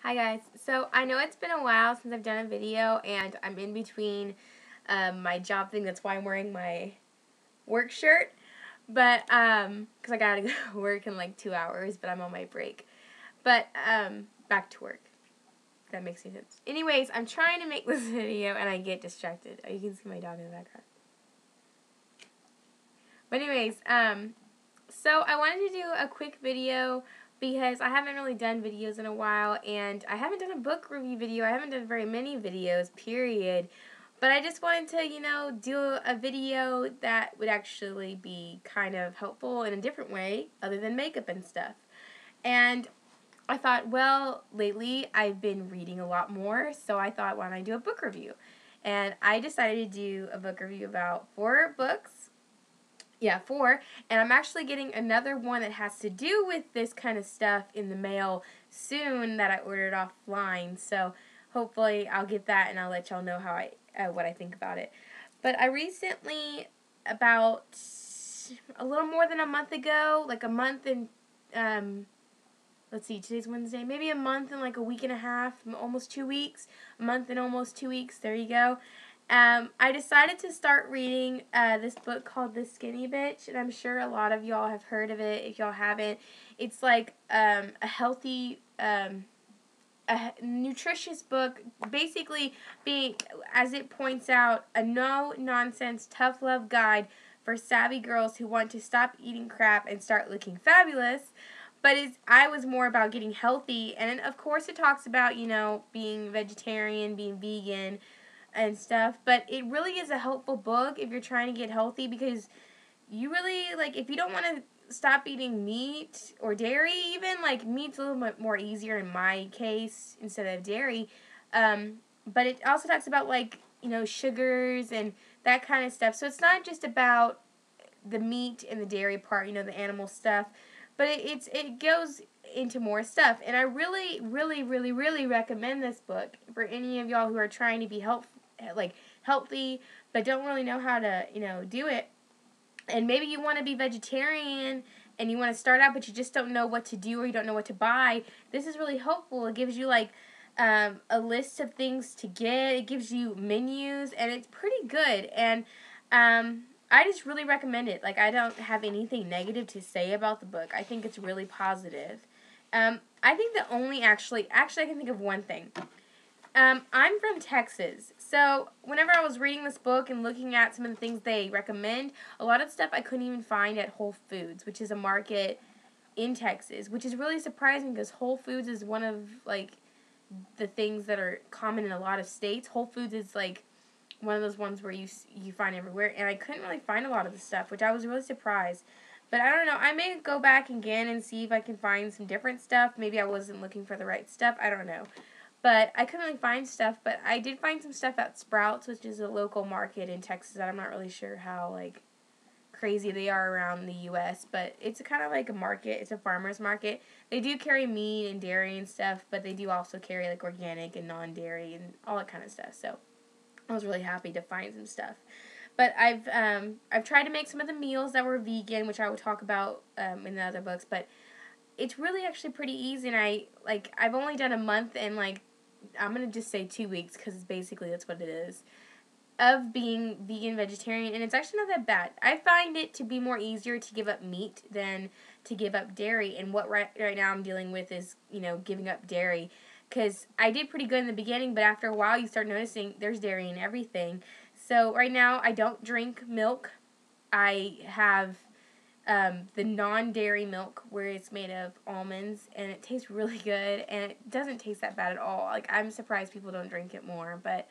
Hi guys. So I know it's been a while since I've done a video and I'm in between my job thing. That's why I'm wearing my work shirt. But because I gotta go to work in like 2 hours, but I'm on my break. But back to work. If that makes any sense. Anyways, I'm trying to make this video and I get distracted. You can see my dog in the background. But anyways, so I wanted to do a quick video because I haven't really done videos in a while and I haven't done a book review video. I haven't done very many videos, period. But I just wanted to, do a video that would actually be kind of helpful in a different way other than makeup and stuff. And I thought, well, lately I've been reading a lot more, so I thought, why don't I do a book review? And I decided to do a book review about 4 books. Yeah, 4. And I'm actually getting another one that has to do with this kind of stuff in the mail soon that I ordered offline. So hopefully I'll get that and I'll let y'all know how what I think about it. But I recently, about a little more than a month ago, like a month and let's see, today's Wednesday, maybe a month and like a week and a half, almost 2 weeks, a month and almost 2 weeks, there you go. I decided to start reading this book called The Skinny Bitch, and I'm sure a lot of y'all have heard of it. If y'all haven't, it's like a healthy, a nutritious book, basically being, as it points out, a no-nonsense, tough love guide for savvy girls who want to stop eating crap and start looking fabulous. But I was more about getting healthy, and of course it talks about, being vegetarian, being vegan, and stuff, but it really is a helpful book if you're trying to get healthy, because you really, like, if you don't want to stop eating meat or dairy, even, like, meat's a little bit more easier in my case instead of dairy, but it also talks about, like, sugars and that kind of stuff, so it's not just about the meat and the dairy part, the animal stuff, but it goes into more stuff, and I really, really, really, really recommend this book for any of y'all who are trying to be healthy, but don't really know how to, do it. And maybe you want to be vegetarian and you want to start out, but you just don't know what to do or you don't know what to buy. This is really helpful. It gives you like a list of things to get. It gives you menus, and it's pretty good. And I just really recommend it. Like, I don't have anything negative to say about the book. I think it's really positive. I think the only actually I can think of one thing. I'm from Texas, so whenever I was reading this book and looking at some of the things they recommend, a lot of stuff I couldn't even find at Whole Foods, which is a market in Texas, which is really surprising because Whole Foods is one of, like, the things that are common in a lot of states. Whole Foods is, like, one of those ones where you find everywhere, and I couldn't really find a lot of the stuff, which I was really surprised. But I don't know, I may go back again and see if I can find some different stuff. Maybe I wasn't looking for the right stuff, I don't know. But I couldn't really find stuff, but I did find some stuff at Sprouts, which is a local market in Texas that I'm not really sure how, like, crazy they are around the U.S., but it's kind of like a market. It's a farmer's market. They do carry meat and dairy and stuff, but they do also carry, like, organic and non-dairy and all that kind of stuff, so I was really happy to find some stuff. But I've tried to make some of the meals that were vegan, which I will talk about in the other books, but it's really actually pretty easy, and I've only done a month and, like, I'm going to just say 2 weeks because basically that's what it is, of being vegan, vegetarian, and it's actually not that bad. I find it to be more easier to give up meat than to give up dairy, and what right now I'm dealing with is, giving up dairy, because I did pretty good in the beginning, but after a while you start noticing there's dairy in everything. So right now I don't drink milk. I have the non-dairy milk where it's made of almonds, and it tastes really good, and it doesn't taste that bad at all. Like, I'm surprised people don't drink it more, but,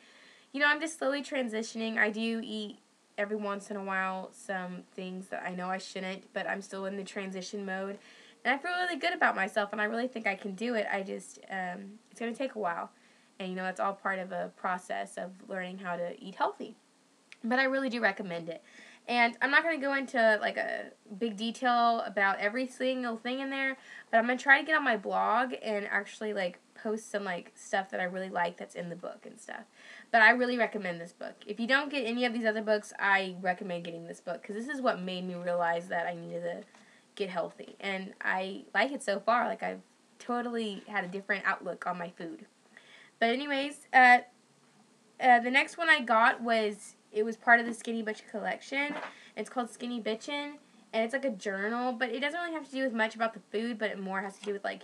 I'm just slowly transitioning. I do eat every once in a while some things that I know I shouldn't, but I'm still in the transition mode, and I feel really good about myself, and I really think I can do it. I just, it's going to take a while, and, it's all part of a process of learning how to eat healthy, but I really do recommend it. And I'm not going to go into, like, a big detail about every single thing in there, but I'm going to try to get on my blog and actually, like, post some, like, stuff that I really like that's in the book and stuff. But I really recommend this book. If you don't get any of these other books, I recommend getting this book, because this is what made me realize that I needed to get healthy. And I like it so far. Like, I've totally had a different outlook on my food. But anyways, the next one I got it was part of the Skinny Bitch collection. It's called Skinny Bitchin', and it's like a journal, but it doesn't really have to do with much about the food, but it more has to do with like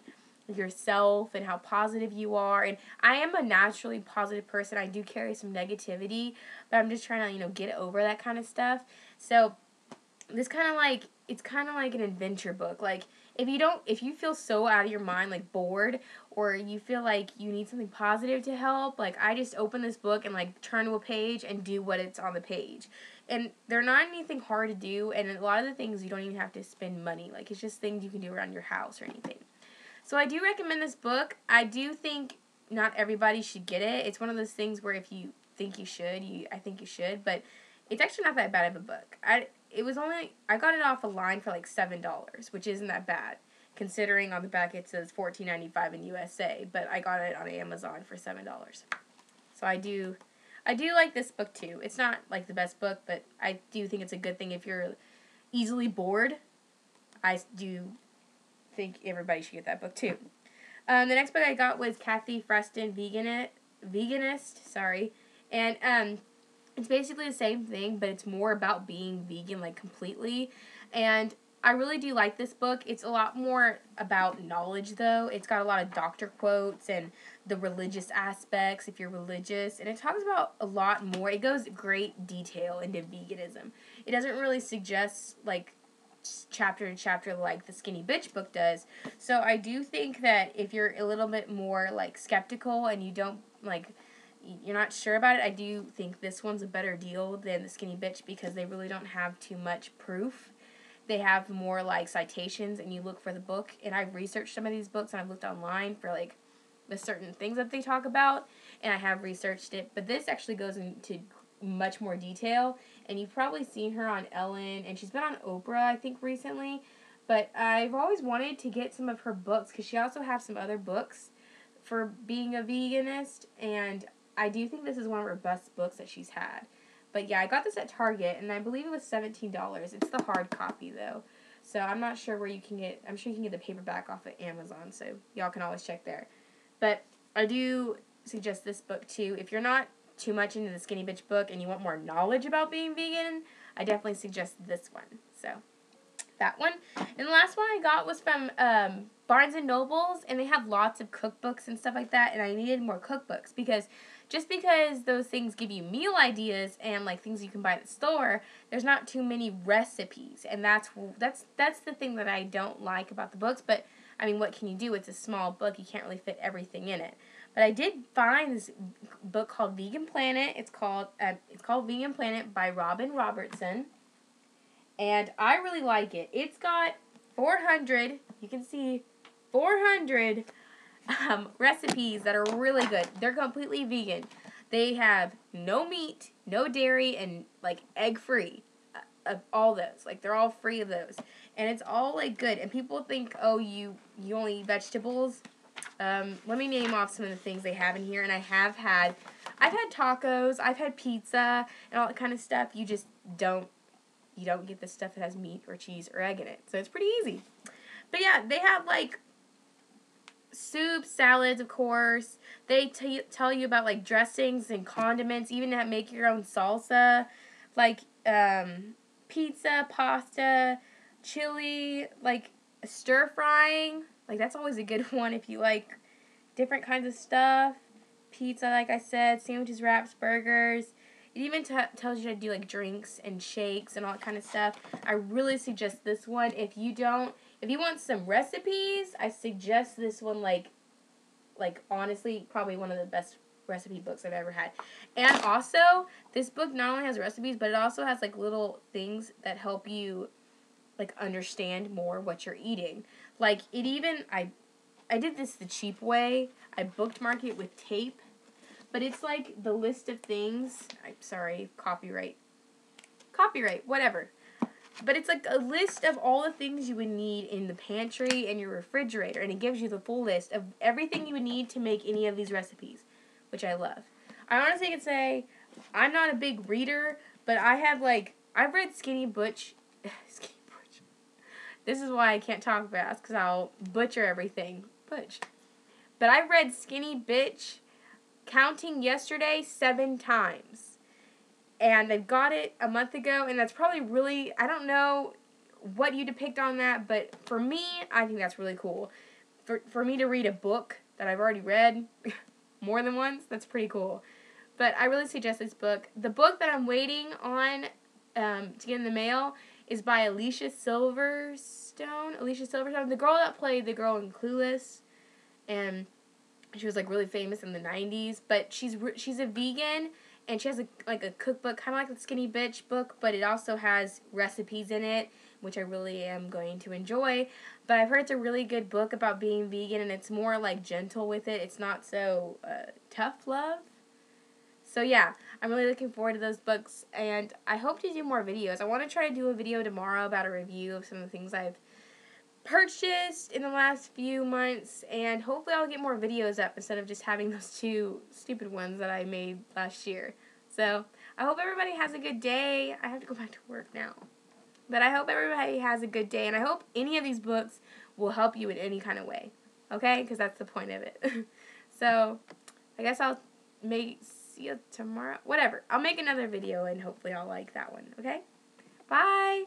yourself and how positive you are. And I am a naturally positive person. I do carry some negativity, but I'm just trying to, get over that kind of stuff. So this it's kind of like an adventure book. Like if you feel so out of your mind, like bored, or you feel like you need something positive to help, like I just open this book and like turn to a page and do what it's on the page. And they're not anything hard to do, and a lot of the things you don't even have to spend money. Like it's just things you can do around your house or anything. So I do recommend this book. I do think not everybody should get it. It's one of those things where if you think you should, I think you should, but it's actually not that bad of a book. I got it off a line for like $7, which isn't that bad, considering on the back it says $14.95 in USA, but I got it on Amazon for $7. So I do like this book too. It's not like the best book, but I do think it's a good thing if you're easily bored. I do think everybody should get that book too. The next book I got was Kathy Freston, Veganist, sorry, and it's basically the same thing, but it's more about being vegan, like, completely. And I really do like this book. It's a lot more about knowledge, though. It's got a lot of doctor quotes and the religious aspects, if you're religious. And it talks about a lot more. It goes great detail into veganism. It doesn't really suggest, like, chapter to chapter like the Skinny Bitch book does. So I do think that if you're a little bit more, like, skeptical and you don't, like, you're not sure about it, I do think this one's a better deal than the Skinny Bitch because they really don't have too much proof. They have more like citations, and you look for the book. And I've researched some of these books, and I've looked online for like the certain things that they talk about, and I have researched it. But this actually goes into much more detail, and you've probably seen her on Ellen, and she's been on Oprah, I think, recently. But I've always wanted to get some of her books because she also has some other books for being a veganist, and I do think this is one of her best books that she's had. But yeah, I got this at Target, and I believe it was $17. It's the hard copy, though. So I'm not sure where you can get, I'm sure you can get the paperback off of Amazon, so y'all can always check there. But I do suggest this book, too. If you're not too much into the Skinny Bitch book and you want more knowledge about being vegan, I definitely suggest this one. So that one. And the last one I got was from Barnes & Nobles, and they have lots of cookbooks and stuff like that, and I needed more cookbooks because just because those things give you meal ideas and like things you can buy at the store, there's not too many recipes, and that's the thing that I don't like about the books. But I mean, what can you do? It's a small book; you can't really fit everything in it. But I did find this book called Vegan Planet. It's called Vegan Planet by Robin Robertson, and I really like it. It's got 400. You can see 400 recipes that are really good. They're completely vegan. They have no meat, no dairy, and like egg free. Of all those, like they're all free of those, and it's all like good. And people think, oh, you only eat vegetables. Let me name off some of the things they have in here. And I've had tacos, I've had pizza, and all that kind of stuff. You don't get the stuff that has meat or cheese or egg in it, so it's pretty easy. But yeah, they have like soups, salads, of course. They tell you about like dressings and condiments, even to make your own salsa, like pizza, pasta, chili, like stir frying. Like that's always a good one if you like different kinds of stuff. Pizza, like I said, sandwiches, wraps, burgers. It even tells you how to do like drinks and shakes and all that kind of stuff. I really suggest this one. If you want some recipes, I suggest this one. Like honestly, probably one of the best recipe books I've ever had. And also, this book not only has recipes, but it also has like little things that help you like understand more what you're eating. Like I did this the cheap way. I bookmarked it with tape. But it's like the list of things. I'm sorry, copyright, whatever. But it's like a list of all the things you would need in the pantry and your refrigerator. And it gives you the full list of everything you would need to make any of these recipes, which I love. I honestly can say I'm not a big reader, but I've read Skinny Butch. This is why I can't talk fast, because I'll butcher everything. Butch. But I read Skinny Bitch, counting yesterday, 7 times. And they've got it a month ago, and that's probably really, I don't know what you depict on that, but for me, I think that's really cool. For me to read a book that I've already read more than once, that's pretty cool. But I really suggest this book. The book that I'm waiting on to get in the mail is by Alicia Silverstone. The girl that played the girl in Clueless, and she was like really famous in the 90s. But she's a vegan, and she has a cookbook, kind of like the Skinny Bitch book, but it also has recipes in it, which I really am going to enjoy. But I've heard it's a really good book about being vegan, and it's more like gentle with it. It's not so tough love. So yeah, I'm really looking forward to those books, and I hope to do more videos. I want to try to do a video tomorrow about a review of some of the things I've purchased in the last few months, and hopefully I'll get more videos up instead of just having those 2 stupid ones that I made last year. So I hope everybody has a good day. I have to go back to work now. But I hope everybody has a good day, and I hope any of these books will help you in any kind of way. Okay? Because that's the point of it. So I guess I'll see you tomorrow. Whatever. I'll make another video, and hopefully I'll like that one. Okay? Bye!